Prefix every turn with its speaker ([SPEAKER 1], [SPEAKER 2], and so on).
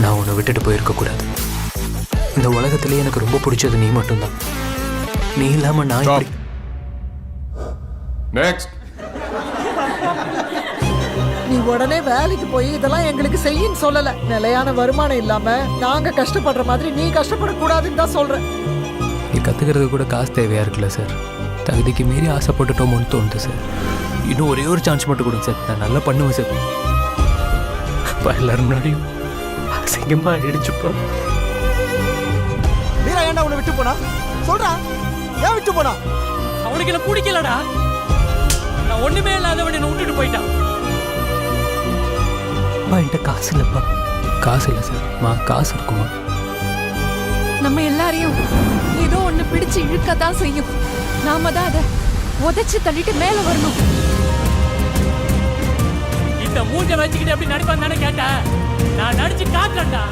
[SPEAKER 1] நான் உன்னை விட்டுட்டு போயிருக்கக்கூடாது. இந்த உலகத்திலே எனக்கு ரொம்ப பிடிச்சது நீ மட்டும்தான். நீ இல்லாம நான் எப்படி...
[SPEAKER 2] நெக்ஸ்ட்.
[SPEAKER 3] நீ உடனே வேலைக்கு போய் இதெல்லாம் எங்களுக்கு செய்யின்னு சொல்லல. நிலையான வருமானம் இல்லாம நாங்க கஷ்டப்படுற மாதிரி நீ கஷ்டப்படக்கூடாதுன்னு தான் சொல்றேன்.
[SPEAKER 1] நீ கத்துக்கிறது கூட காசு தேவையா இருக்குல்ல சார். தகுதிக்கு மீறி ஆசைப்பட்டுட்டோமோன்னு தோணுது சார். இன்னும் ஒரே ஒரு சான்ஸ் மட்டும் கொடுங்க சார். நான் நல்லா பண்ணுவேன் சார். எல்லாரும் முன்னாடியும் அசிங்கமா அடிச்சுப்போம்.
[SPEAKER 4] மீரா ஏன்டா உன்னை விட்டு போனா? சொல்றா, ஏன் விட்டு போனா?
[SPEAKER 5] அவனுக்கு என்ன பிடிக்கலடா. நான் ஒண்ணுமே இல்லாதவன் என்ன விட்டுட்டு போயிட்டான்.
[SPEAKER 1] என்கிட்ட காசு இல்லைப்பா. காசு இல்லை சார். காசு இருக்குமா?
[SPEAKER 6] நம்ம எல்லாரையும் ஏதோ ஒண்ணு பிடிச்சு இழுக்கத்தான் செய்யும். நாம தான் அதை உதைச்சு தள்ளிட்டு மேல வரணும்.
[SPEAKER 5] இந்த மூஞ்ச வச்சுக்கிட்டு எப்படி நடிப்பான்னு தானே கேட்டேன். நான் நடிச்சு காட்டுறேன்டா.